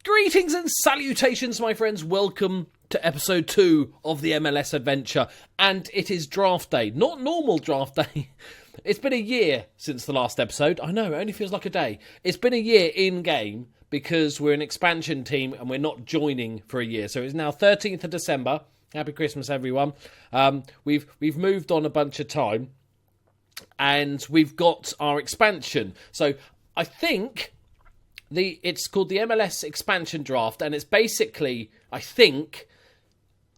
Greetings and salutations, my friends. Welcome to episode 2 of the MLS adventure. And it is draft day. Not normal draft day. It's been a year since the last episode. I know, it only feels like a day. It's been a year in-game because we're an expansion team and we're not joining for a year. So it's now 13th of December. Happy Christmas, everyone. We've moved on a bunch of time. And we've got our expansion. So I think it's called the MLS expansion draft. And it's basically, I think,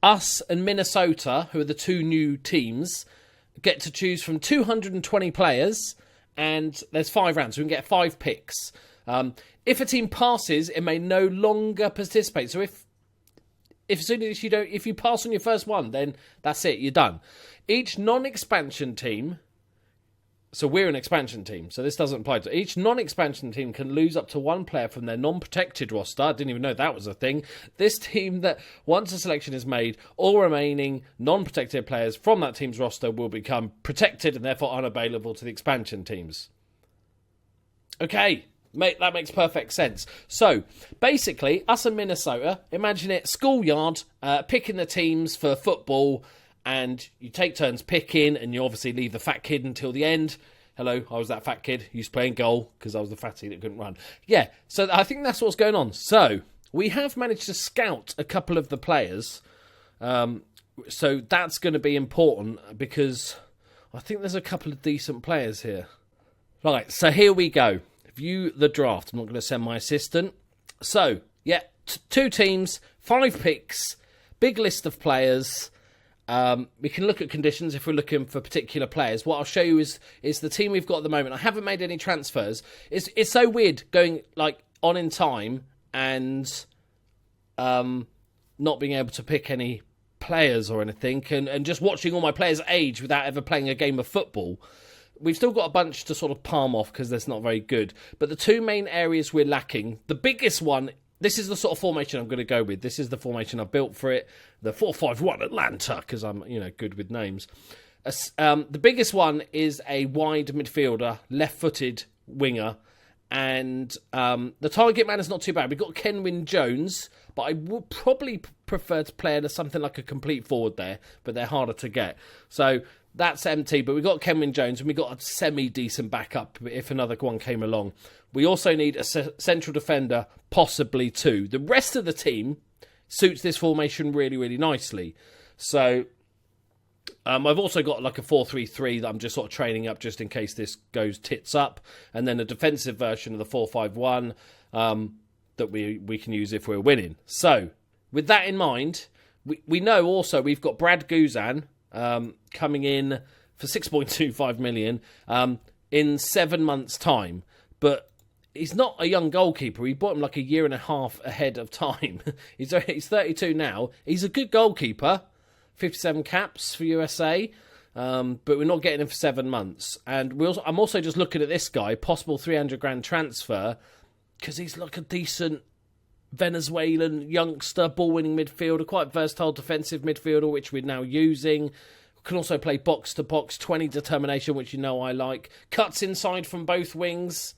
us and Minnesota, who are the two new teams, get to choose from 220 players. And there's 5 rounds. So we can get 5 picks. If a team passes, it may no longer participate. So if as soon as if you pass on your first one, then that's it. You're done. Each non-expansion team. So we're an expansion team, so this doesn't apply to each non-expansion team can lose up to 1 player from their non-protected roster. I didn't even know that was a thing. This team that once a selection is made, all remaining non-protected players from that team's roster will become protected and therefore unavailable to the expansion teams. Okay, mate, that makes perfect sense. So basically, us and Minnesota, imagine it, schoolyard, picking the teams for football. And you take turns picking, and you obviously leave the fat kid until the end. Hello, I was that fat kid who used to play in goal because I was the fatty that couldn't run. Yeah, so I think that's what's going on. So we have managed to scout a couple of the players. So that's going to be important because I think there's a couple of decent players here. Right, so here we go. View the draft. I'm not going to send my assistant. So, yeah, 2 teams, 5 picks, big list of players. We can look at conditions if we're looking for particular players. What I'll show you is the team we've got at the moment. I haven't made any transfers. It's so weird going on in time and not being able to pick any players or anything and just watching all my players age without ever playing a game of football. We've still got a bunch to sort of palm off because that's not very good. But the 2 main areas we're lacking, the biggest one, this is the sort of formation I'm going to go with. This is the formation I built for it. The 4-5-1 Atlanta, because I'm, good with names. The biggest one is a wide midfielder, left-footed winger. And the target man is not too bad. We've got Kenwyne Jones, but I would probably prefer to play something like a complete forward there, but they're harder to get. So that's empty, but we've got Kenwyne Jones, and we've got a semi-decent backup if another one came along. We also need a central defender, possibly 2. The rest of the team suits this formation really, really nicely. So I've also got like a 4-3-3 that I'm just sort of training up just in case this goes tits up. And then a defensive version of the 4-5-1 that we can use if we're winning. So with that in mind, we know also we've got Brad Guzan coming in for 6.25 million in 7 months' time. But he's not a young goalkeeper. We bought him like a year and a half ahead of time. He's 32 now. He's a good goalkeeper. 57 caps for USA. But we're not getting him for 7 months. And I'm also just looking at this guy, possible 300 grand transfer, because he's like a decent Venezuelan youngster, ball-winning midfielder, quite versatile defensive midfielder, which we're now using. Can also play box-to-box, 20 determination, which I like. Cuts inside from both wings.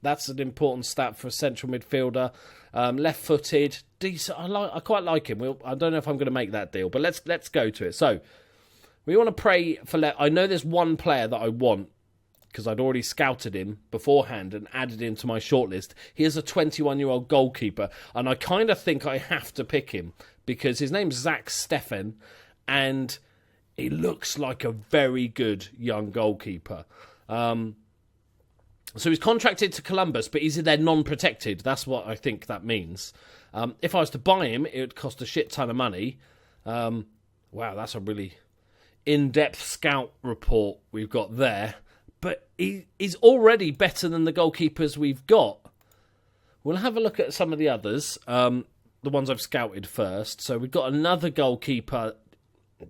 That's an important stat for a central midfielder. Left-footed, decent. I quite like him. I don't know if I'm going to make that deal, but let's go to it. So we want to pray for. I know there's one player that I want because I'd already scouted him beforehand and added him to my shortlist. He is a 21-year-old goalkeeper, and I kind of think I have to pick him because his name's Zach Steffen, and he looks like a very good young goalkeeper. So he's contracted to Columbus, but he's there non-protected. That's what I think that means. If I was to buy him, it would cost a shit ton of money. Wow, that's a really in-depth scout report we've got there. But he's already better than the goalkeepers we've got. We'll have a look at some of the others, the ones I've scouted first. So we've got another goalkeeper,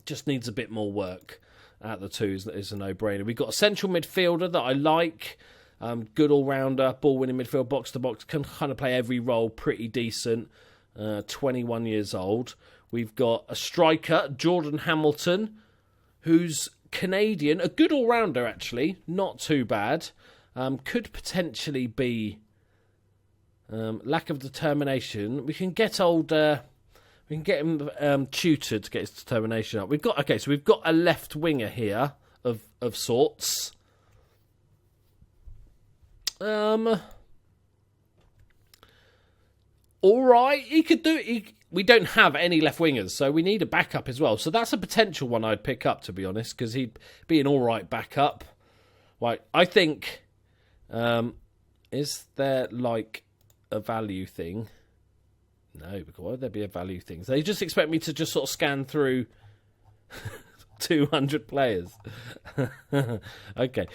just needs a bit more work at the 2s. That is a no-brainer. We've got a central midfielder that I like. Good all-rounder, ball-winning midfield, box-to-box, can kind of play every role, pretty decent, 21 years old. We've got a striker, Jordan Hamilton, who's Canadian, a good all-rounder, actually, not too bad. Could potentially be Lack of determination. We can get old. We can get him tutored to get his determination up. We've got a left winger here of sorts. All right, he could do it. We don't have any left wingers, so we need a backup as well. So that's a potential one I'd pick up, to be honest, because he'd be an all right backup. Right, I think. Is there like a value thing? No, because why would there be a value thing? They just expect me to just sort of scan through 200 players. Okay,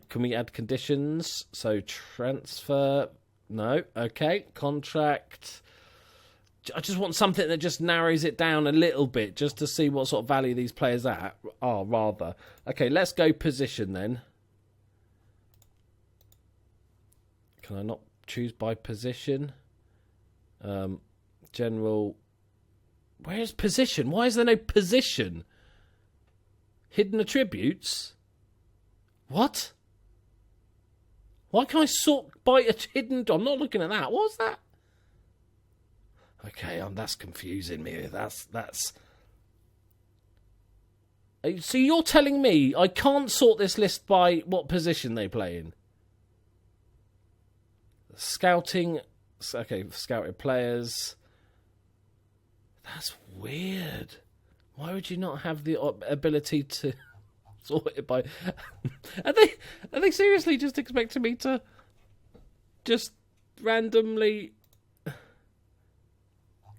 can we add conditions? So transfer, no. Okay, contract. I just want something that just narrows it down a little bit, just to see what sort of value these players are. Rather. Okay, let's go position then. Can I not choose by position? General. Where's position? Why is there no position? Hidden attributes? What? Why can't I sort by a hidden... I'm not looking at that. What's that? Okay, that's confusing me. That's... So you're telling me I can't sort this list by what position they play in? Scouting... Okay, scouted players. That's weird. Why would you not have the ability to sort it by... Are they seriously just expecting me to just randomly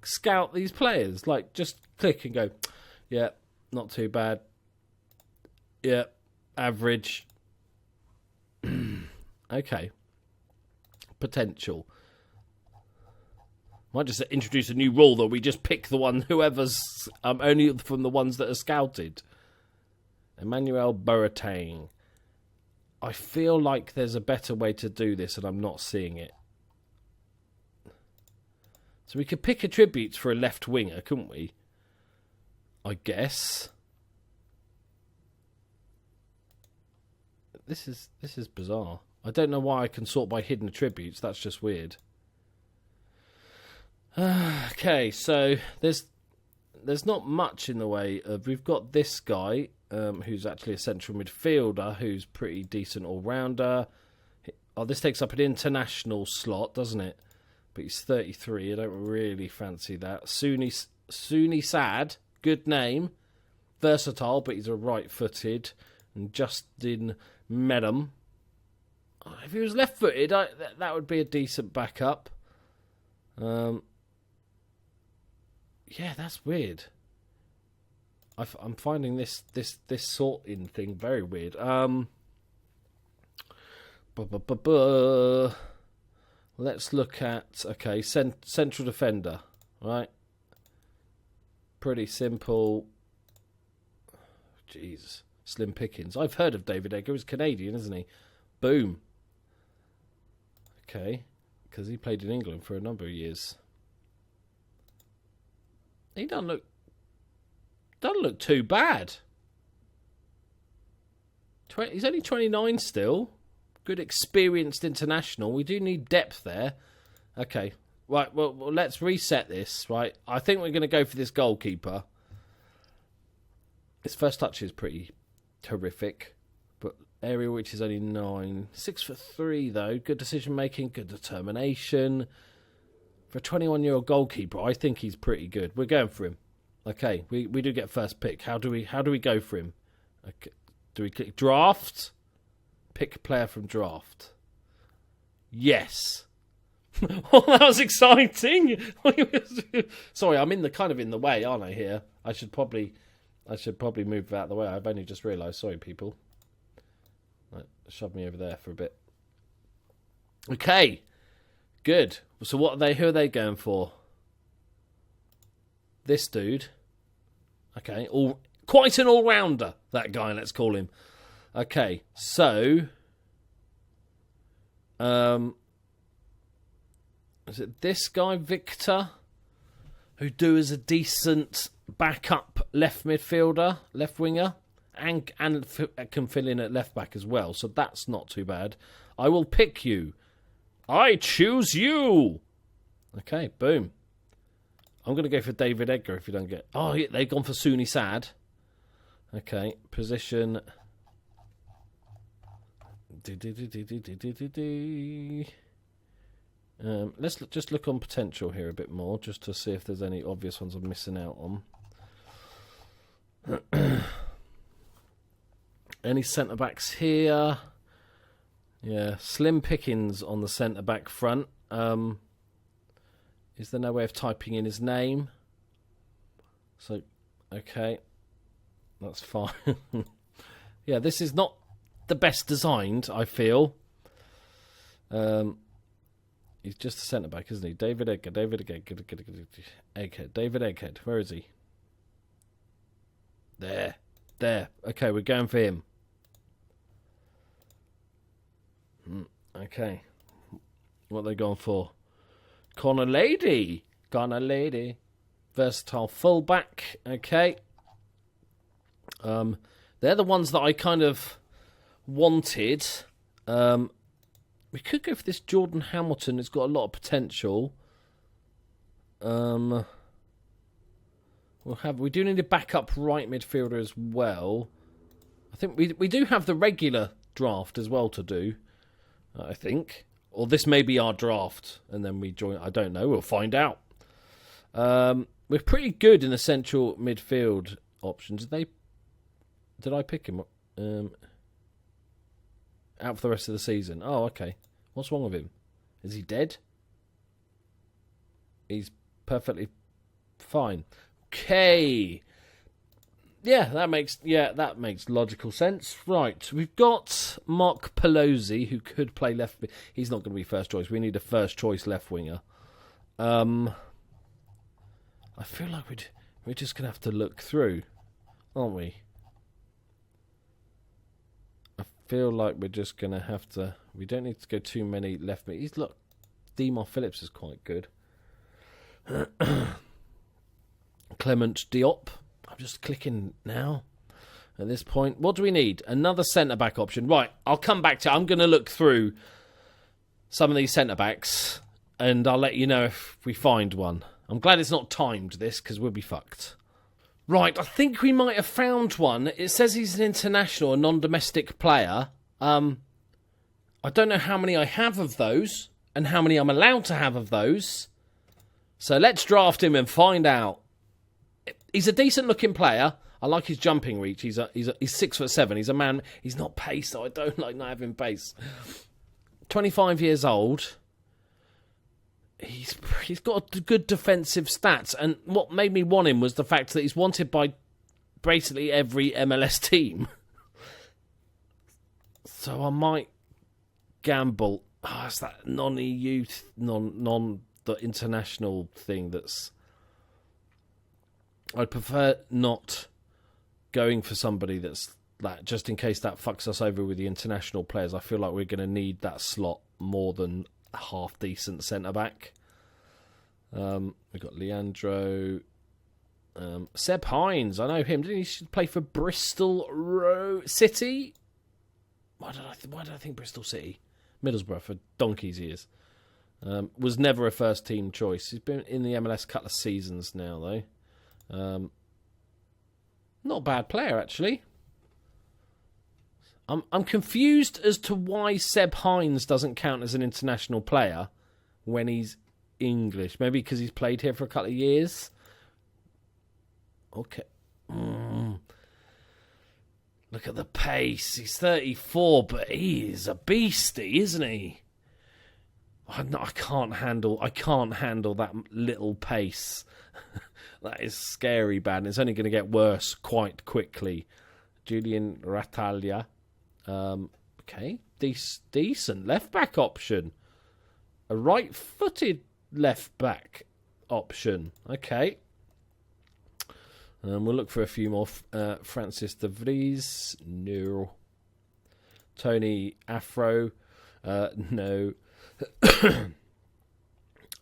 scout these players? Like, just click and go, yeah, not too bad. Yeah, average. Okay. Potential. Might just introduce a new rule that we just pick the one, whoever's only from the ones that are scouted. Emmanuel Boateng. I feel like there's a better way to do this and I'm not seeing it. So we could pick attributes for a left winger, couldn't we? I guess. This is bizarre. I don't know why I can sort by hidden attributes. That's just weird. Okay, so there's not much in the way of... We've got this guy, who's actually a central midfielder, who's pretty decent all-rounder. Oh, this takes up an international slot, doesn't it? But he's 33. I don't really fancy that. Suni Sad, good name. Versatile, but he's a right-footed. And Justin Medham. Oh, if he was left-footed, that would be a decent backup. Yeah, that's weird. I'm finding this sorting thing very weird. Let's look at central defender, right? Pretty simple. Jeez, slim pickings. I've heard of David Egger. He's Canadian, isn't he? Boom. Okay, because he played in England for a number of years. He doesn't look too bad. He's only 29 still. Good experienced international. We do need depth there. Okay. Right, well, let's reset this, right? I think we're going to go for this goalkeeper. His first touch is pretty terrific. But area which is only 9. 6'3", though. Good decision making, good determination. For a 21-year-old goalkeeper, I think he's pretty good. We're going for him. Okay, we do get first pick. How do we go for him? Okay. Do we click draft? Pick player from draft. Yes. Oh, that was exciting. Sorry, I'm in the way, aren't I? Here, I should probably move out of the way. I've only just realised. Sorry, people. Right, shove me over there for a bit. Okay. Good. So who are they going for? This dude. Okay. Quite an all-rounder, that guy, let's call him. Okay, so... is it this guy, Victor? Who do as a decent backup left midfielder, left winger, and can fill in at left back as well, so that's not too bad. I will pick you. I choose you. Okay, boom. I'm going to go for David Edgar if you don't get... Oh, yeah, they've gone for Soony Sad. Okay, position... Let's just look on potential here a bit more, just to see if there's any obvious ones I'm missing out on. Any centre-backs here? Yeah, slim pickings on the centre-back front. Is there no way of typing in his name? So, okay. That's fine. Yeah, this is not the best designed, I feel. He's just a centre-back, isn't he? David Egghead. David Egghead. Where is he? There. Okay, we're going for him. Okay. What are they going for? Connor Lady. Versatile fullback. Okay. They're the ones that I kind of wanted. We could go for this Jordan Hamilton. It's got a lot of potential. We do need a backup right midfielder as well. I think we do have the regular draft as well to do. I think, or this may be our draft, and then we join. I don't know. We'll find out. We're pretty good in the central midfield options. Did I pick him out for the rest of the season? Oh, okay. What's wrong with him? Is he dead? He's perfectly fine. Okay. Yeah, that makes logical sense. Right, we've got Mark Pelosi, who could play left. He's not going to be first choice. We need a first choice left winger. I feel like we're just going to have to look through, aren't we? I feel like we're just going to have to... We don't need to go too many left... Look, Demar Phillips is quite good. Clement Diop. I'm just clicking now at this point. What do we need? Another centre-back option. Right, I'll come back to... I'm going to look through some of these centre-backs, and I'll let you know if we find one. I'm glad it's not timed, this, because we'll be fucked. Right, I think we might have found one. It says he's an international, a non-domestic player. I don't know how many I have of those, and how many I'm allowed to have of those. So let's draft him and find out. He's a decent-looking player. I like his jumping reach. He's 6'7". He's a man. He's not pace, so I don't like not having pace. 25 years old. He's got good defensive stats, and what made me want him was the fact that he's wanted by basically every MLS team. So I might gamble. Oh, it's that non-EU, the international thing that's... I'd prefer not going for somebody that's that, just in case that fucks us over with the international players. I feel like we're going to need that slot more than a half-decent centre-back. We've got Leandro. Seb Hines, I know him. Didn't he play for Bristol City? Why did I think Bristol City? Middlesbrough, for donkeys he is. Was never a first-team choice. He's been in the MLS a couple of seasons now, though. Not a bad player, actually. I'm confused as to why Seb Hines doesn't count as an international player when he's English. Maybe because he's played here for a couple of years. Okay. Look at the pace. He's 34, but he is a beastie, isn't he? I can't handle that little pace. That is scary bad, and it's only going to get worse quite quickly. Julian Ratalia. Okay, decent left-back option. A right-footed left-back option. Okay. We'll look for a few more. Francis de Vries. No. Tony Afro. No.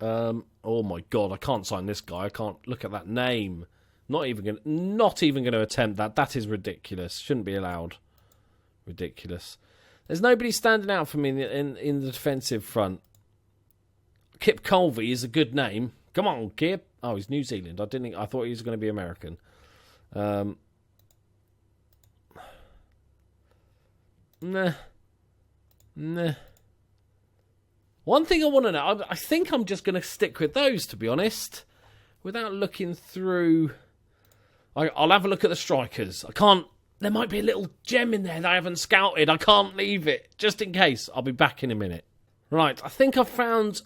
Oh my god, I can't sign this guy. I can't look at that name. Not even going to attempt that. That is ridiculous. Shouldn't be allowed. Ridiculous. There's nobody standing out for me in the defensive front. Kip Colvey is a good name. Come on, Kip. Oh, he's New Zealand. I thought he was going to be American. Nah. One thing I want to know, I think I'm just going to stick with those, to be honest, without looking through. I'll have a look at the strikers. There might be a little gem in there that I haven't scouted. I can't leave it, just in case. I'll be back in a minute. Right, I think I've found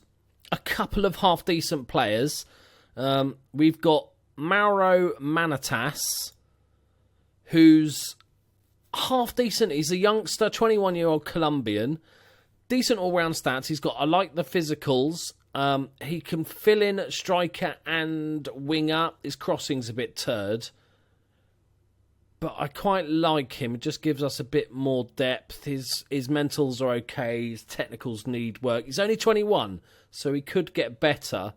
a couple of half-decent players. We've got Mauro Manatas, who's half-decent. He's a youngster, 21-year-old Colombian. Decent all-round stats. I like the physicals. He can fill in striker and winger. His crossing's a bit turd. But I quite like him. It just gives us a bit more depth. His mentals are okay. His technicals need work. He's only 21, so he could get better.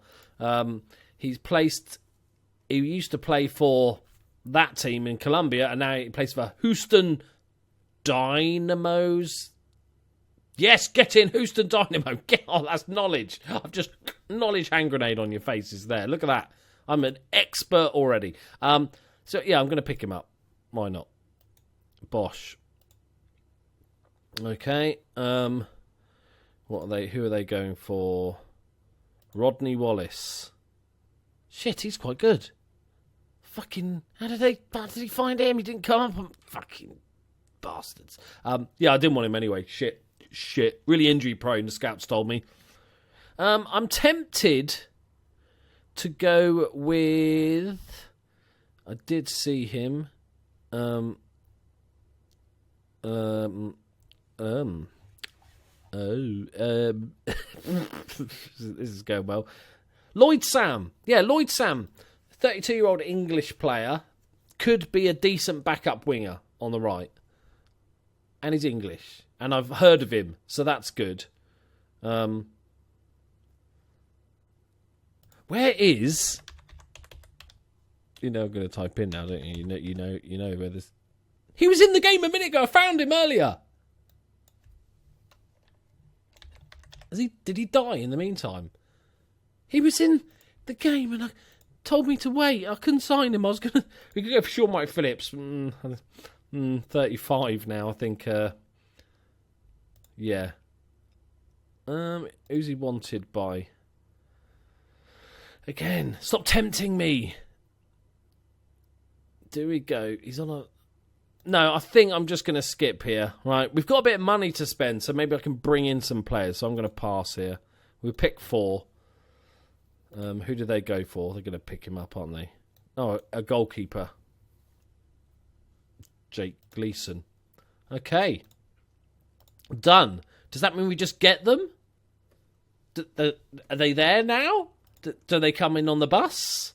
He used to play for that team in Colombia, and now he plays for Houston Dynamos. Yes, get in, Houston Dynamo. That's knowledge. I've just knowledge hand grenade on your faces there. Look at that. I'm an expert already. So yeah, I'm going to pick him up. Why not? Bosh. Okay. Who are they going for? Rodney Wallace. Shit, he's quite good. Fucking, how did he find him? He didn't come up. Fucking bastards. Yeah, I didn't want him anyway. Shit. Really injury prone, the scouts told me. I'm tempted to go with, I did see him. This is going well. Lloyd Sam. Yeah, Lloyd Sam. 32-year-old English player. Could be a decent backup winger on the right. And he's English. And I've heard of him, so that's good. Where is... You know I'm going to type in now, don't you? You know where this... He was in the game a minute ago. I found him earlier. Did he die in the meantime? He was in the game and told me to wait. I couldn't sign him. We could go for Sean Mike Phillips. 35 now, I think. Yeah. Who's he wanted by? Again, stop tempting me. Do we go? He's on a... No, I think I'm just going to skip here. Right, we've got a bit of money to spend, so maybe I can bring in some players. So I'm going to pass here. We pick 4. Who do they go for? They're going to pick him up, aren't they? Oh, a goalkeeper. Jake Gleason. Okay. Done. Does that mean we just get them? Are they there now? Do they come in on the bus?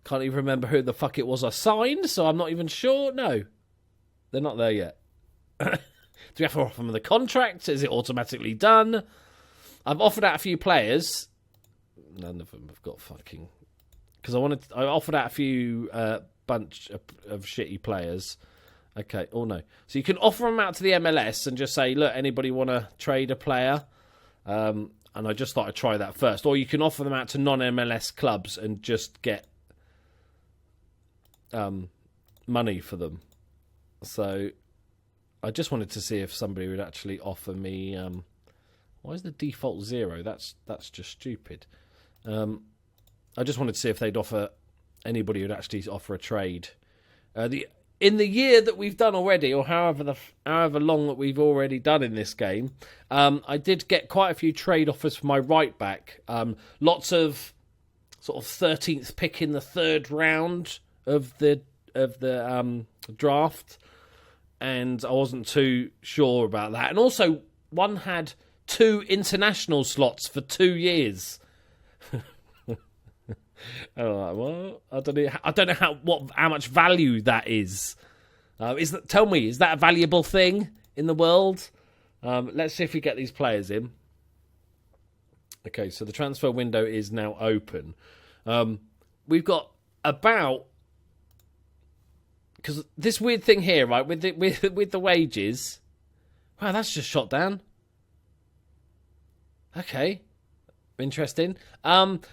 Can't even remember who the fuck it was I signed, so I'm not even sure. No, they're not there yet. Do we have to offer them the contract? Is it automatically done? I've offered out a few players. None of them have got fucking... Because I offered out a few bunch of shitty players. Okay, oh no. So you can offer them out to the MLS and just say, look, anybody want to trade a player? And I just thought I'd try that first. Or you can offer them out to non-MLS clubs and just get money for them. So I just wanted to see if somebody would actually offer me... why is the default 0? That's just stupid. I just wanted to see if they'd offer... Anybody would actually offer a trade. In the year that we've done already, or however long that we've already done in this game, I did get quite a few trade offers for my right back. Lots of sort of 13th pick in the 3rd round of the draft, and I wasn't too sure about that. And also, one had 2 international slots for 2 years. I'm like, well, I don't know how much value that is. Tell me, is that a valuable thing in the world? Let's see if we get these players in. Okay, so the transfer window is now open. We've got about... Because this weird thing here, right, with the wages... Wow, that's just shot down. Okay. Interesting.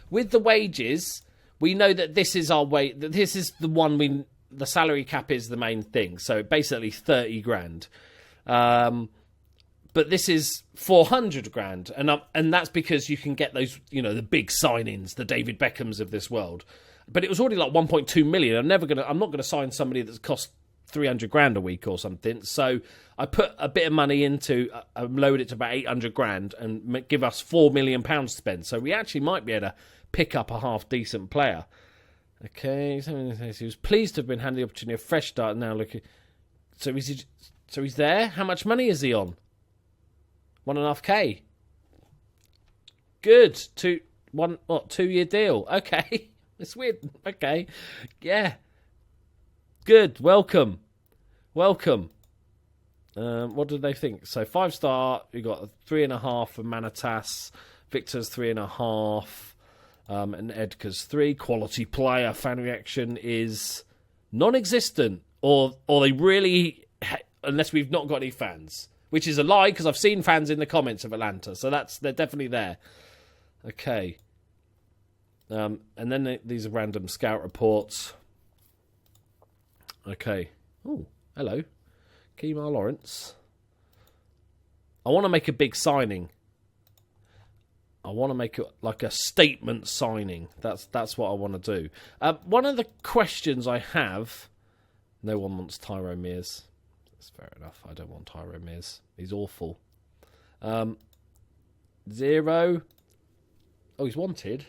With the wages, we know that this is our way. This is the one the salary cap is the main thing. So basically 30 grand. But this is 400 grand. And that's because you can get those, the big signings, the David Beckhams of this world. But it was already like 1.2 million. I'm not going to sign somebody that's cost 300 grand a week or something. So I put a bit of money into, load it to about 800 grand and give us £4 million to spend. So we actually might be able to pick up a half decent player. Okay, he was pleased to have been handed the opportunity of fresh start. Now looking, so he's there. How much money is he on? 1.5K. Good. 2-year deal. Okay, it's weird. Okay, yeah. Good. Welcome. What did they think? So 5-star. We got a 3.5 for Manitas. Victor's 3.5. And Edgar's 3. Quality player. Fan reaction is non-existent, or they really, unless we've not got any fans, which is a lie because I've seen fans in the comments of Atlanta, so they're definitely there. Okay. And then these are random scout reports. Okay. Oh, hello, Kemar Lawrence. I want to make a big signing. I want to make it like a statement signing. That's what I want to do. One of the questions I have... No one wants Tyrone Mears. That's fair enough. I don't want Tyrone Mears. He's awful. 0. Oh, he's wanted.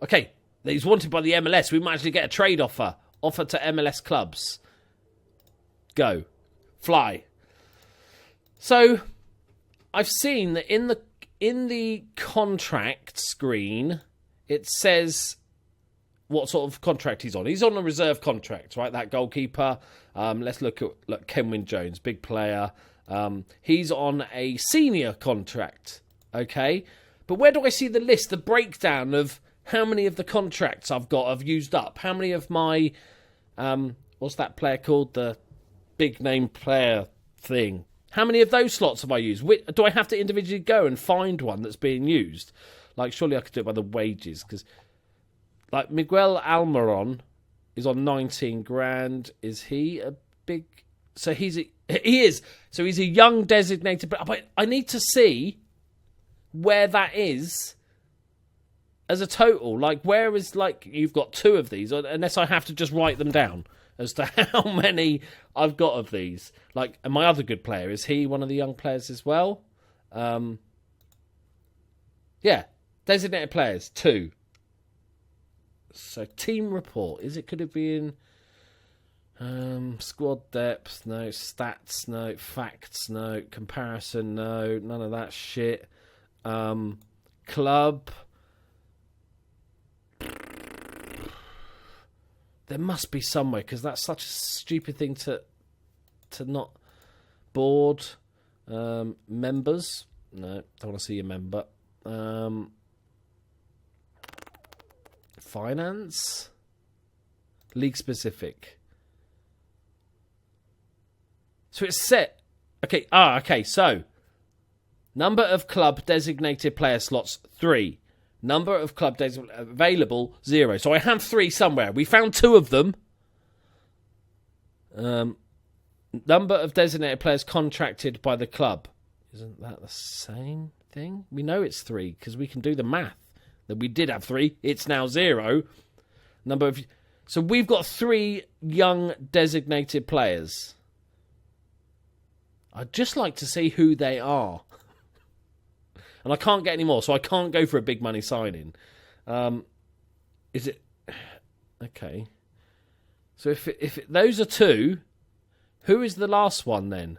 Okay, he's wanted by the MLS. We might actually get a trade offer. Offer to MLS clubs. Go. Fly. So, I've seen that in the contract screen, it says what sort of contract he's on. He's on a reserve contract, right? That goalkeeper. Let's look at Kenwyne Jones, big player. He's on a senior contract, okay? But where do I see the list, the breakdown of how many of the contracts I've used up? How many of my, what's that player called? The big name player thing. How many of those slots have I used? Do I have to individually go and find one that's being used? Like, surely I could do it by the wages. Because, like, Miguel Almiron is on 19 grand. Is he a big... So he is. So he's a young designated... But I need to see where that is as a total. Like, where is, like, you've got 2 of these, unless I have to just write them down as to how many I've got of these. Like, and my other good player, is he one of the young players as well? Yeah, designated players, 2. So team report, could it be in squad depth? No. Stats? No. Facts? No. Comparison? No. None of that shit. Club. There must be somewhere, because that's such a stupid thing to not... Board. Members. No, don't want to see your member. Finance. League specific. So it's set. Okay. Okay. So, number of club designated player slots, 3. Number of club days available, 0. So I have 3 somewhere. We found 2 of them. Number of designated players contracted by the club. Isn't that the same thing? We know it's 3 because we can do the math. That we did have 3. It's now 0. So we've got 3 young designated players. I'd just like to see who they are. And I can't get any more, so I can't go for a big money signing. Is it... Okay. So if those are 2, who is the last one then?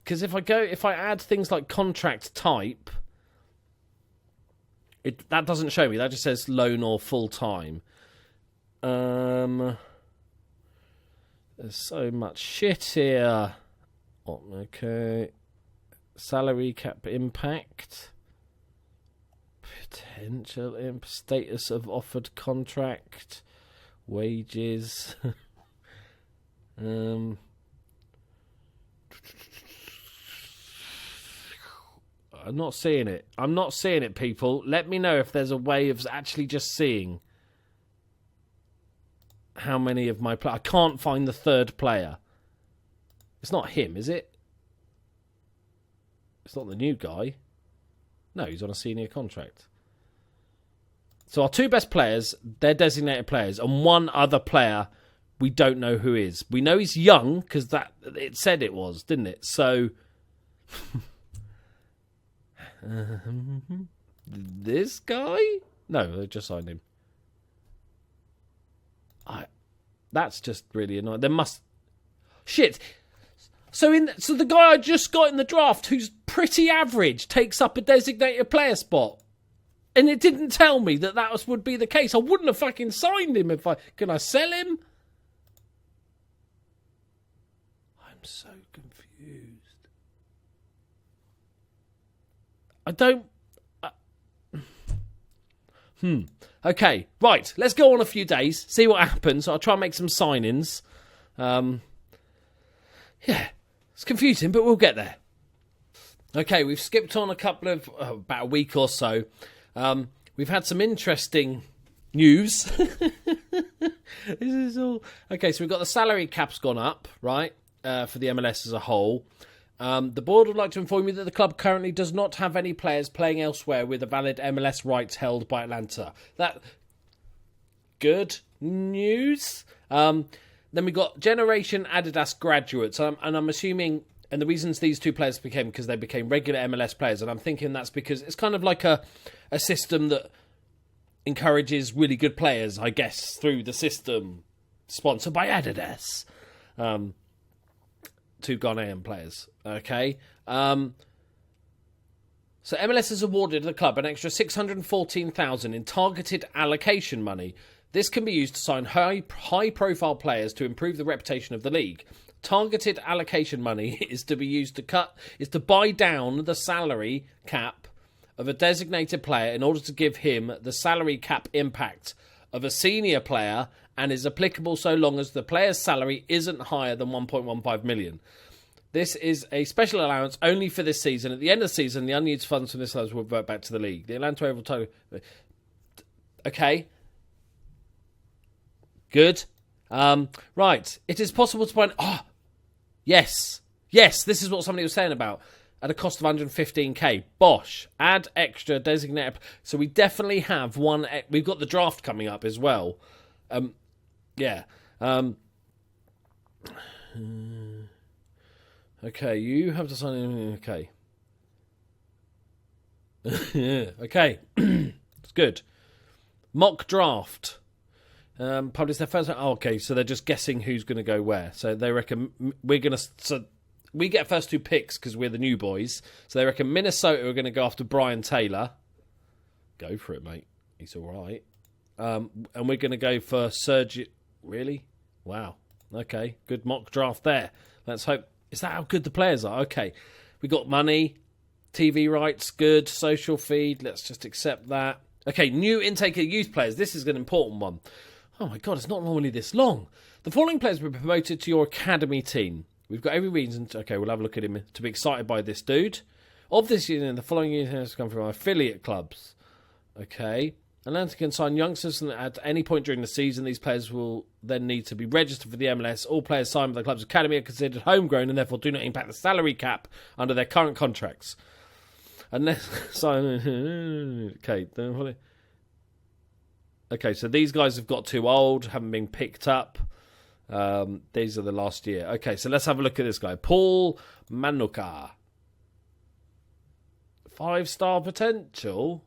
Because if I add things like contract type, that doesn't show me. That just says loan or full-time. There's so much shit here. Okay. Salary cap impact. Potential status of offered contract. Wages. I'm not seeing it. I'm not seeing it, people. Let me know if there's a way of actually just seeing how many of my players. I can't find the third player. It's not him, is it? It's not the new guy. No, he's on a senior contract. So our two best players, they're designated players, and one other player we don't know who is. We know he's young because that it said it was, didn't it? So this guy? No, they just signed him. That's just really annoying. There must shit. So the guy I just got in the draft, who's pretty average, takes up a designated player spot. And it didn't tell me that would be the case. I wouldn't have fucking signed him if I... Can I sell him? I'm so confused. I don't... Okay, right. Let's go on a few days, see what happens. I'll try and make some signings. Yeah, it's confusing, but we'll get there. Okay, we've skipped on a couple of... about a week or so. We've had some interesting news. This is all... Okay, so we've got the salary cap's gone up, right, for the MLS as a whole. The board would like to inform you that the club currently does not have any players playing elsewhere with a valid MLS rights held by Atlanta. That good news. Then we got Generation Adidas graduates, and I'm assuming, and the reasons these two players became because they became regular MLS players, and I'm thinking that's because it's kind of like a system that encourages really good players, I guess, through the system sponsored by Adidas. Two Ghanaian players. Okay. So MLS has awarded the club an extra $614,000 in targeted allocation money. This can be used to sign high-profile players to improve the reputation of the league. Targeted allocation money is to be used to buy down the salary cap of a designated player in order to give him the salary cap impact of a senior player and is applicable so long as the player's salary isn't higher than $1.15 million. This is a special allowance only for this season. At the end of the season, the unused funds from this allowance will revert back to the league. The Atlanta overall total... Okay. Good. Right. It is possible to find... Oh, yes. Yes, this is what somebody was saying about. At a cost of $115K. Bosh. Add extra designated... So we definitely have one... We've got the draft coming up as well. Yeah. Okay, you have to sign in. Okay. Okay. It's good. Mock draft. Publish their first... Oh, okay, so they're just guessing who's going to go where. So they reckon we're going to... So we get first two picks because we're the new boys. So they reckon Minnesota are going to go after Brian Taylor. Go for it, mate. He's all right. And we're going to go for Sergio... Really? Wow. Okay, good mock draft there. Let's hope... Is that how good the players are? Okay. We got money, TV rights, good, social feed. Let's just accept that. Okay, new intake of youth players. This is an important one. Oh my God, it's not normally this long. The following players will be promoted to your academy team. We've got every reason to... Okay, we'll have a look at him to be excited by this dude. Of this union, the following union has come from our affiliate clubs. Okay. Atlanta can sign youngsters at any point during the season. These players will then need to be registered for the MLS. All players signed by the club's academy are considered homegrown and therefore do not impact the salary cap under their current contracts. Unless... Okay, so these guys have got too old, haven't been picked up. These are the last year. Okay, so let's have a look at this guy. Paul Manuka. 5-star potential.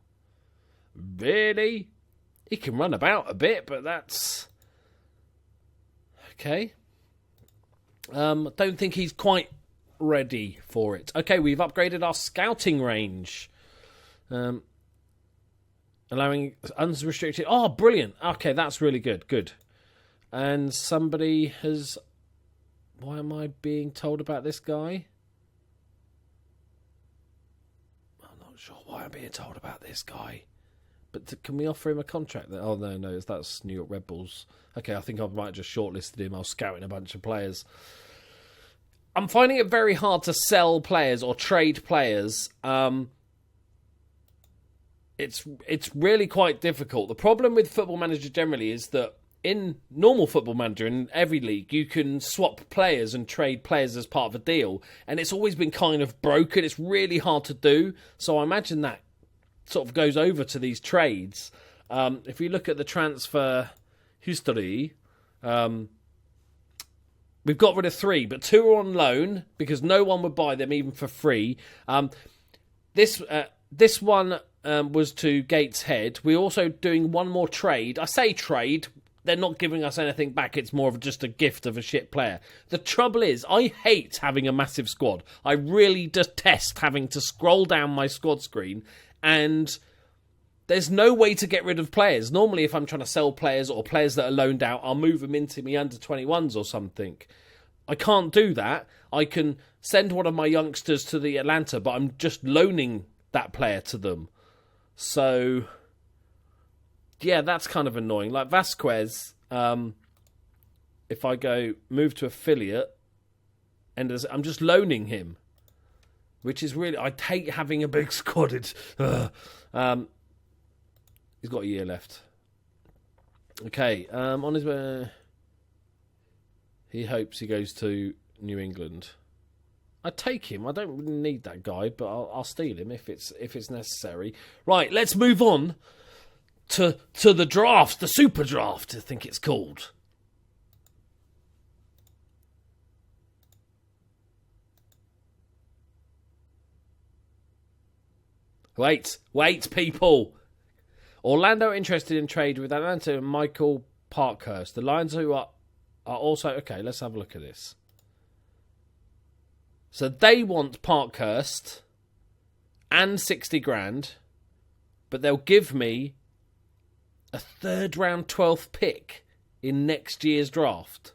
Really? He can run about a bit, but that's... Okay. Don't think he's quite ready for it. Okay, we've upgraded our scouting range. Allowing unrestricted... Oh, brilliant. Okay, that's really good. Good. And somebody has... Why am I being told about this guy? I'm not sure why I'm being told about this guy. But can we offer him a contract? Oh, no, that's New York Red Bulls. Okay, I think I might have just shortlisted him. I was scouting a bunch of players. I'm finding it very hard to sell players or trade players it's really quite difficult. The problem with Football Manager generally is that in normal Football Manager, in every league, you can swap players and trade players as part of a deal, and it's always been kind of broken. It's really hard to do, so I imagine that sort of goes over to these trades. If you look at the transfer history, we've got rid of 3, but 2 are on loan because no one would buy them even for free. This one was to Gateshead. We're also doing one more trade. I say trade. They're not giving us anything back. It's more of just a gift of a shit player. The trouble is, I hate having a massive squad. I really detest having to scroll down my squad screen, and there's no way to get rid of players. Normally, if I'm trying to sell players or players that are loaned out, I'll move them into me under-21s or something. I can't do that. I can send one of my youngsters to the Atlanta, but I'm just loaning that player to them. So, yeah, that's kind of annoying. Like Vasquez, if I go move to affiliate, and I'm just loaning him, which is really... I hate having a big squad. He's got a year left. Okay, on his way... He hopes he goes to New England. I take him. I don't really need that guy, but I'll steal him if it's necessary. Right, let's move on to the draft, the SuperDraft, I think it's called. Wait, people. Orlando interested in trade with Atlanta and Michael Parkhurst. The Lions who are also... Okay, let's have a look at this. So they want Parkhurst and 60 grand, but they'll give me a 3rd round 12th pick in next year's draft.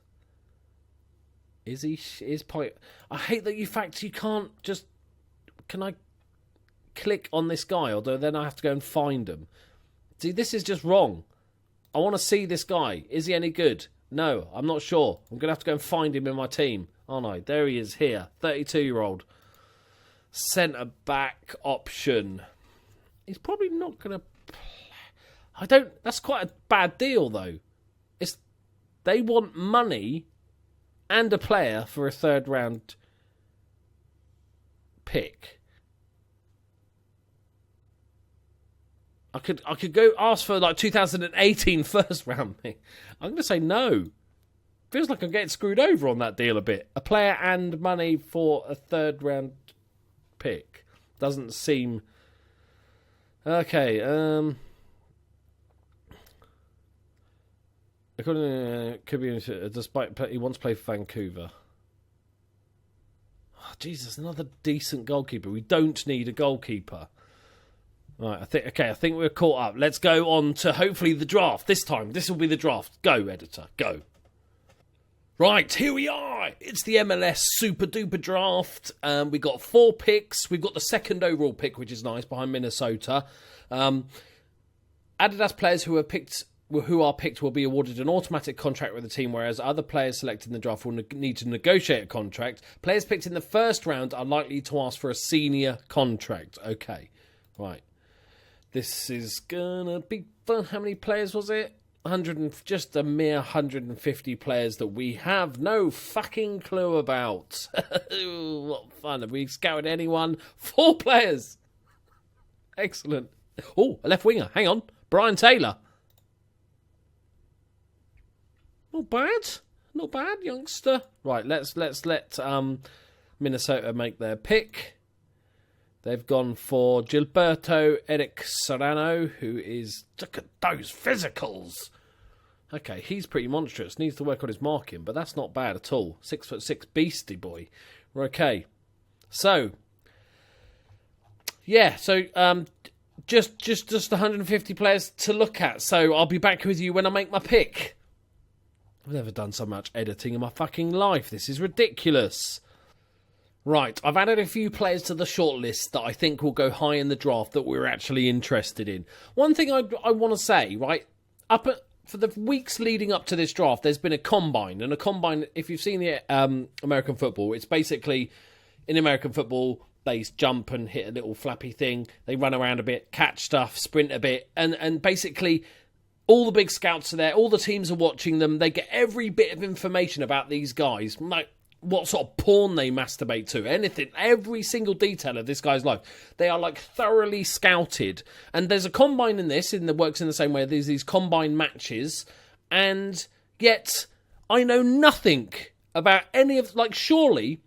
I hate that you can't just... Can I click on this guy, although then I have to go and find him? See, this is just wrong. I want to see this guy. Is he any good? No, I'm not sure. I'm going to have to go and find him in my team, aren't I? There he is here. 32-year-old. Centre-back option. He's probably not going to play. That's quite a bad deal, though. They want money and a player for a 3rd round pick. I could go ask for like 2018 first round pick. I'm going to say no. Feels like I'm getting screwed over on that deal a bit. A player and money for a 3rd round pick doesn't seem okay. Could be despite he wants to play for Vancouver. Oh, Jesus, another decent goalkeeper. We don't need a goalkeeper. Right, I think we're caught up. Let's go on to hopefully the draft. This will be the draft. Go, editor, go. Right, here we are. It's the MLS SuperDraft. We got 4 picks. We've got the 2nd overall pick, which is nice, behind Minnesota. Adidas players who are picked will be awarded an automatic contract with the team, whereas other players selected in the draft will need to negotiate a contract. Players picked in the 1st round are likely to ask for a senior contract. Okay, right. This is gonna be fun. How many players was it? Just a mere 150 players that we have no fucking clue about. What fun. Have we scouted anyone? 4 players. Excellent. Oh, a left winger. Hang on. Brian Taylor. Not bad, youngster. Right, let's let Minnesota make their pick. They've gone for Gilberto Eric Serrano, who is... Look at those physicals. Okay, he's pretty monstrous. Needs to work on his marking, but that's not bad at all. 6'6" beastie boy. Okay. So, yeah, just 150 players to look at. So I'll be back with you when I make my pick. I've never done so much editing in my fucking life. This is ridiculous. Right, I've added a few players to the shortlist that I think will go high in the draft that we're actually interested in. One thing I want to say, right, for the weeks leading up to this draft, there's been a combine. And a combine, if you've seen the American football, it's basically, in American football, They jump and hit a little flappy thing. They run around a bit, catch stuff, sprint a bit. And basically, all the big scouts are there. All the teams are watching them. They get every bit of information about these guys. Like what sort of porn they masturbate to. Anything. Every single detail of this guy's life. They are like thoroughly scouted. And there's a combine in this. That works in the same way. There's these combine matches. And yet, I know nothing about any of... Like, surely...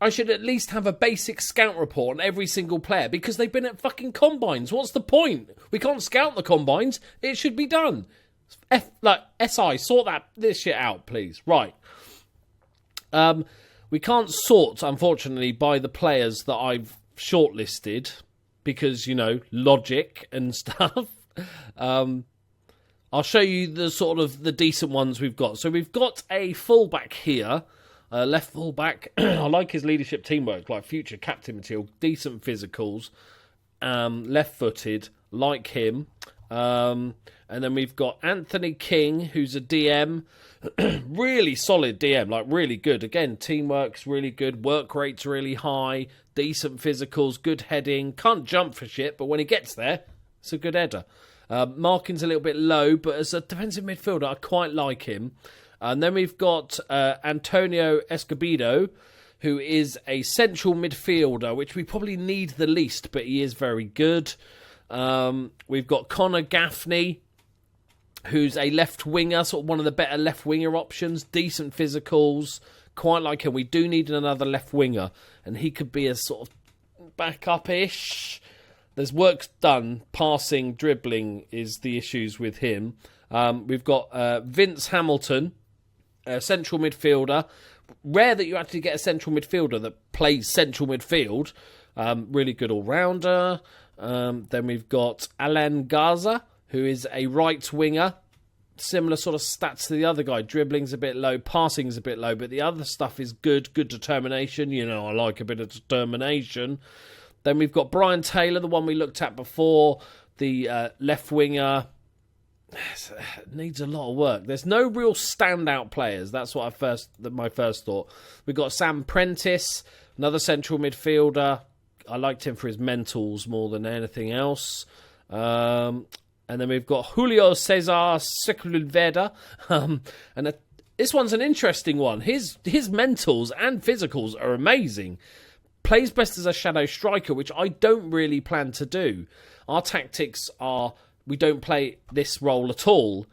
I should at least have a basic scout report on every single player because they've been at fucking combines. What's the point? We can't scout the combines. It should be done. SI, sort this shit out, please. Right. We can't sort, unfortunately, by the players that I've shortlisted because, logic and stuff. I'll show you the sort of the decent ones we've got. So we've got a fullback here. Left full-back, I like his leadership teamwork, like future captain material, decent physicals, left-footed, like him. And then we've got Anthony King, who's a DM, really solid DM, like really good. Again, teamwork's really good, work rate's really high, decent physicals, good heading, can't jump for shit, but when he gets there, it's a good header. Marking's a little bit low, but as a defensive midfielder, I quite like him. And then we've got Antonio Escobedo, who is a central midfielder, which we probably need the least, but he is very good. We've got Connor Gaffney, who's a left winger, sort of one of the better left winger options, decent physicals, quite like him. We do need another left winger, and he could be a sort of backup-ish. There's work done, passing, dribbling is the issues with him. We've got Vince Hamilton, a central midfielder. Rare that you actually get a central midfielder that plays central midfield. Really good all-rounder. Then we've got Alan Garza, who is a right winger. Similar sort of stats to the other guy. Dribbling's a bit low, passing's a bit low, but the other stuff is good. Good determination. I like a bit of determination. Then we've got Brian Taylor, the one we looked at before, the left winger. Needs a lot of work. There's no real standout players. That's what my first thought. We've got Sam Prentice, another central midfielder. I liked him for his mentals more than anything else. And then we've got Julio Cesar Sepulveda. This one's an interesting one. His mentals and physicals are amazing. Plays best as a shadow striker, which I don't really plan to do. Our tactics are... We don't play this role at all.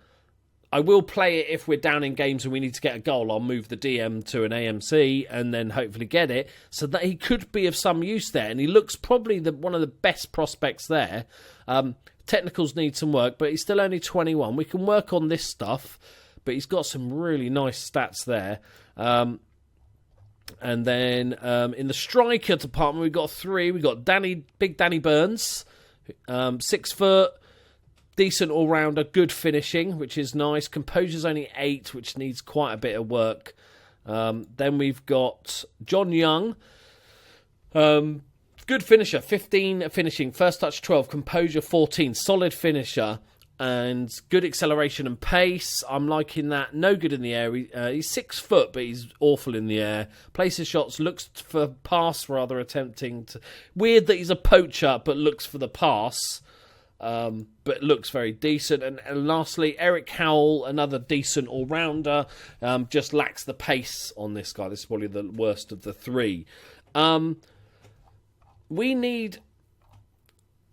I will play it if we're down in games and we need to get a goal. I'll move the DM to an AMC and then hopefully get it. So that he could be of some use there. And he looks probably one of the best prospects there. Technicals need some work, but he's still only 21. We can work on this stuff. But he's got some really nice stats there. And then in the striker department, we've got three. We've got Big Danny Burns, 6 foot. Decent all-rounder, good finishing, which is nice. Composure's only 8, which needs quite a bit of work. Then we've got John Young. Good finisher, 15 finishing. First touch 12, composure 14. Solid finisher and good acceleration and pace. I'm liking that. No good in the air. He's 6 foot, but he's awful in the air. Places shots, looks for pass rather attempting to... Weird that he's a poacher, but looks for the pass. But looks very decent. And lastly, Eric Howell, another decent all-rounder, just lacks the pace on this guy. This is probably the worst of the three. We need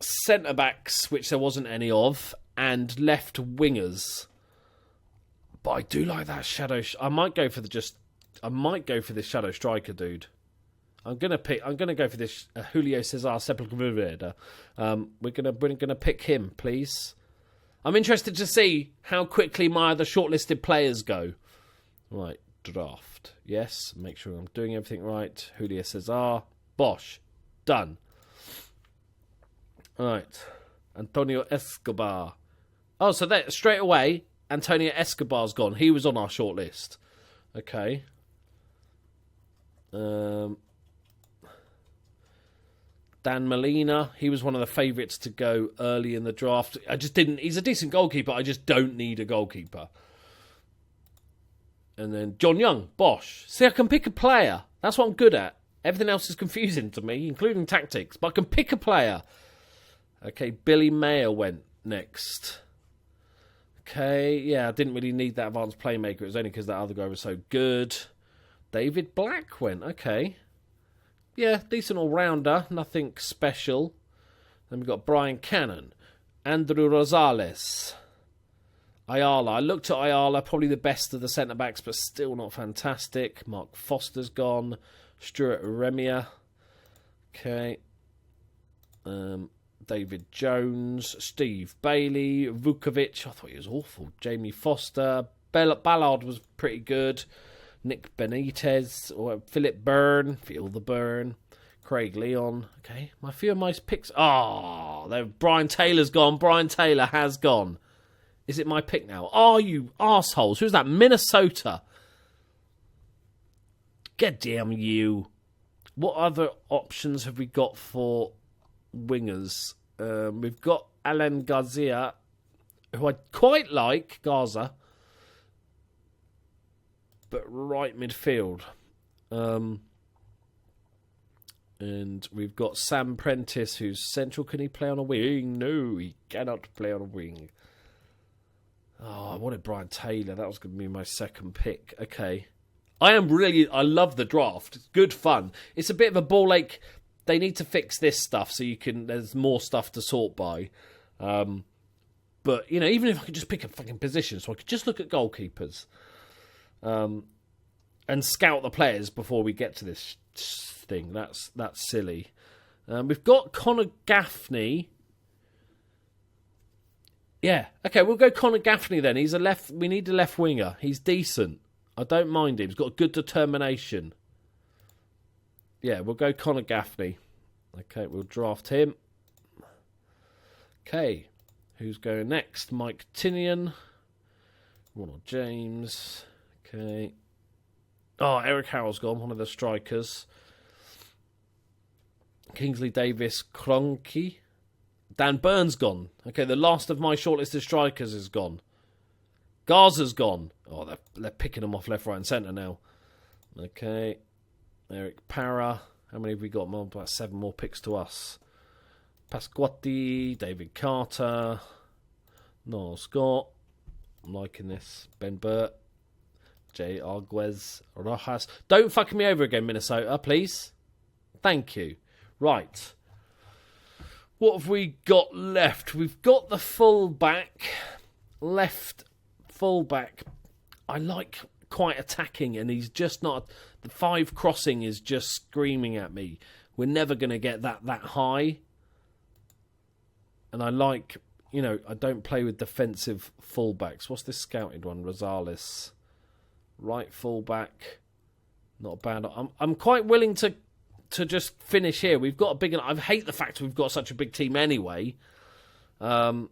centre-backs, which there wasn't any of, and left wingers. But I do like that shadow... I might go for this shadow striker dude. I'm gonna go for this Julio Cesar Sepulveda. We're gonna pick him, please. I'm interested to see how quickly my other shortlisted players go. Right, draft. Yes, make sure I'm doing everything right. Julio Cesar, Bosch, done. All right, Antonio Escobar. Oh, so that straight away, Antonio Escobar's gone. He was on our shortlist. Okay. Dan Molina, he was one of the favourites to go early in the draft. He's a decent goalkeeper, I just don't need a goalkeeper. And then John Young, Bosch. See, I can pick a player. That's what I'm good at. Everything else is confusing to me, including tactics. But I can pick a player. Okay, Billy Mayer went next. Okay, yeah, I didn't really need that advanced playmaker. It was only because that other guy was so good. David Black went. Okay. Yeah, decent all-rounder. Nothing special. Then we've got Brian Cannon. Andrew Rosales. Ayala. I looked at Ayala, probably the best of the centre-backs, but still not fantastic. Mark Foster's gone. Stuart Remia. Okay. David Jones. Steve Bailey. Vukovic. I thought he was awful. Jamie Foster. Ballard was pretty good. Nick Benitez. Or Philip Byrne. Feel the burn. Craig Leon. Okay. A few of my picks. Brian Taylor's gone. Brian Taylor has gone. Is it my pick now? Oh, you arseholes. Who's that? Minnesota. God damn you. What other options have we got for wingers? We've got Alan Garcia, who I quite like, Gaza, but right midfield. And we've got Sam Prentice, who's central. Can he play on a wing? No, he cannot play on a wing. Oh, I wanted Brian Taylor. That was going to be my second pick. Okay. I love the draft. It's good fun. It's a bit of a ball ache. They need to fix this stuff so there's more stuff to sort by. But, even if I could just pick a fucking position, so I could just look at goalkeepers and scout the players before we get to this thing. That's silly. We've got Connor Gaffney. Yeah, okay, we'll go Connor Gaffney then. We need a left winger. He's decent. I don't mind him. He's got good determination. Yeah, we'll go Connor Gaffney. Okay, we'll draft him. Okay, who's going next? Mike Tinian. Ronald James. Okay. Oh, Eric Howell's gone, one of the strikers. Kingsley Davis Kroenke. Dan Burns gone. Okay, the last of my shortlisted strikers is gone. Garza's gone. Oh, they're picking them off left, right and centre now. Okay. Eric Parra. How many have we got? About 7 more picks to us. Pasquatti. David Carter. Noel Scott. I'm liking this. Ben Burt. J. Arguez. Rojas. Don't fuck me over again, Minnesota, please. Thank you. Right. What have we got left? We've got the full-back. Left full-back. I like quite attacking, and he's just not... The 5 crossing is just screaming at me. We're never going to get that high. And I like... I don't play with defensive full-backs. What's this scouted one? Rosales. Right full-back. Not bad. I'm quite willing to just finish here. We've got a big... I hate the fact we've got such a big team anyway. What's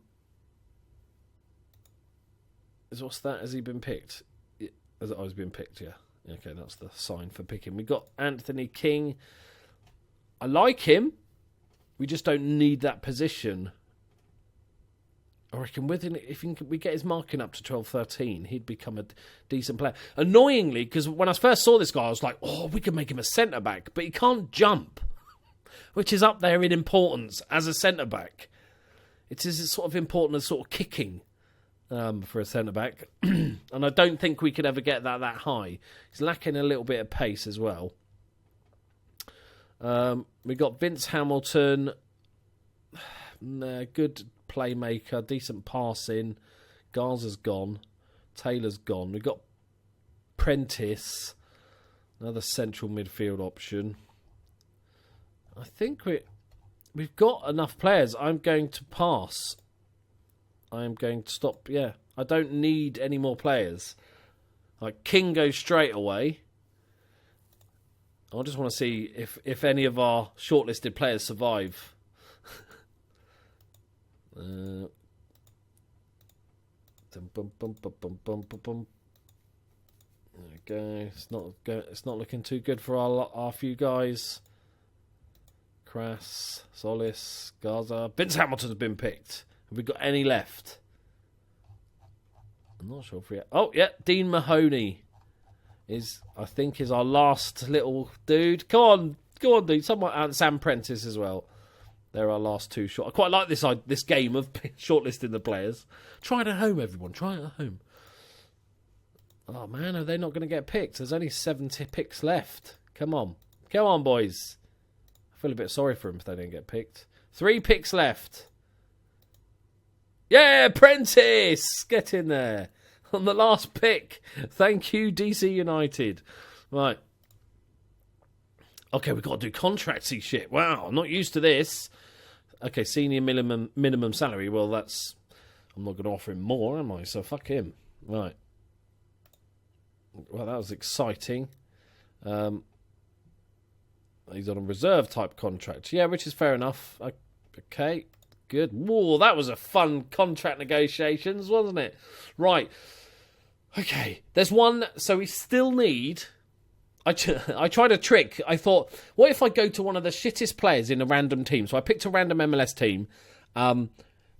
that? Has he been picked? Has it always been picked? Yeah. Okay, that's the sign for picking. We've got Anthony King. I like him. We just don't need that position. I reckon if we get his marking up to 12-13, he'd become a decent player. Annoyingly, because when I first saw this guy, I was like, oh, we could make him a centre-back, but he can't jump, which is up there in importance as a centre-back. It is as sort of important as sort of kicking for a centre-back, and I don't think we could ever get that high. He's lacking a little bit of pace as well. We got Vince Hamilton, good playmaker, decent passing. Garza's gone. Taylor's gone. We've got Prentice, another central midfield option. I think we've got enough players. I'm going to pass. I'm going to stop. Yeah, I don't need any more players. Like King goes straight away. I just want to see if any of our shortlisted players survive. There we go. It's not looking too good for our few guys. Crass, Solis, Garza. Vince Hamilton's been picked. Have we got any left? I'm not sure if we have. Oh, yeah, Dean Mahoney. is our last little dude. Come on, dude. Someone, and Sam Prentice as well. They're our last two short. I quite like this game of shortlisting the players. Try it at home, everyone. Try it at home. Oh, man, are they not going to get picked? There's only 70 picks left. Come on, boys. I feel a bit sorry for them if they don't get picked. 3 picks left. Yeah, Prentice! Get in there. On the last pick. Thank you, DC United. Right. Okay, we've got to do contractsy shit. Wow, I'm not used to this. Okay, senior minimum salary. Well, I'm not going to offer him more, am I? So fuck him. Right. Well, that was exciting. He's on a reserve type contract. Yeah, which is fair enough. Okay, good. Whoa, that was a fun contract negotiations, wasn't it? Right. Okay, there's one. So we still need... I tried a trick. I thought, what if I go to one of the shittest players in a random team? So I picked a random MLS team, found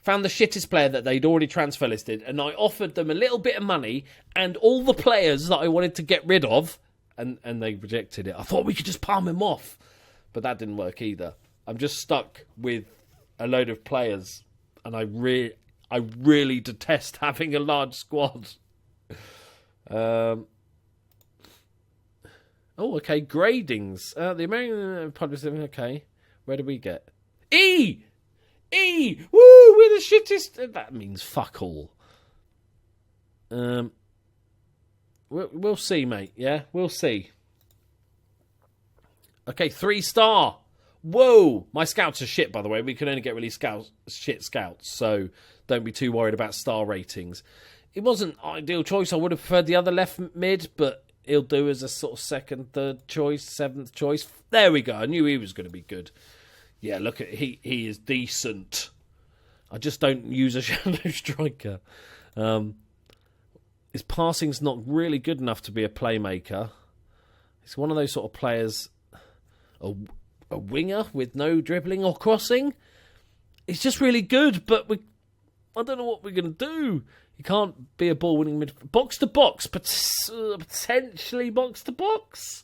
the shittest player that they'd already transfer listed, and I offered them a little bit of money and all the players that I wanted to get rid of, and they rejected it. I thought we could just palm him off, but that didn't work either. I'm just stuck with a load of players, and I really detest having a large squad. Oh, okay, gradings. The American public, okay. Where do we get? E! Woo, we're the shittest. That means fuck all. We'll see, mate, yeah? We'll see. Okay, 3-star. Whoa! My scouts are shit, by the way. We can only get really shit scouts, so don't be too worried about star ratings. It wasn't ideal choice. I would have preferred the other left mid, but he'll do as a sort of second, third choice, 7th choice. There we go. I knew he was going to be good. Yeah, look at he is decent. I just don't use a shadow striker. His passing's not really good enough to be a playmaker. He's one of those sort of players, a winger with no dribbling or crossing. He's just really good, but I don't know what we're going to do. You can't be a ball-winning box to box, potentially box to box.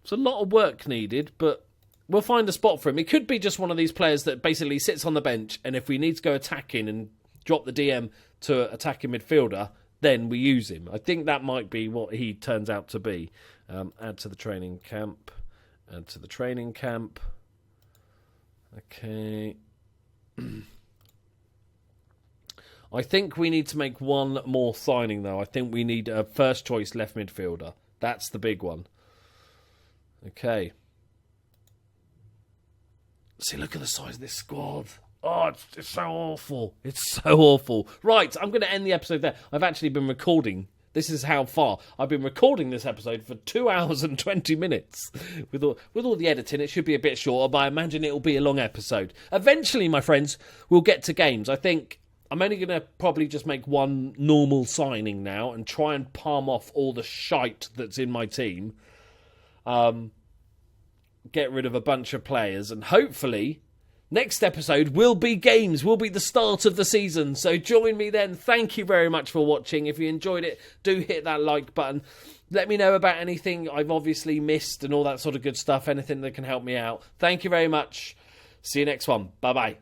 There's a lot of work needed, but we'll find a spot for him. It could be just one of these players that basically sits on the bench, and if we need to go attacking and drop the DM to attacking midfielder, then we use him. I think that might be what he turns out to be. Add to the training camp. Add to the training camp. Okay. I think we need to make one more signing, though. I think we need a first-choice left midfielder. That's the big one. Okay. See, look at the size of this squad. Oh, it's so awful. It's so awful. Right, I'm going to end the episode there. I've actually been recording. This is how far. I've been recording this episode for 2 hours and 20 minutes. With all the editing, it should be a bit shorter, but I imagine it'll be a long episode. Eventually, my friends, we'll get to games. I think I'm only going to probably just make one normal signing now and try and palm off all the shite that's in my team. Get rid of a bunch of players, and hopefully next episode will be games, will be the start of the season. So join me then. Thank you very much for watching. If you enjoyed it, do hit that like button. Let me know about anything I've obviously missed and all that sort of good stuff, anything that can help me out. Thank you very much. See you next one. Bye-bye.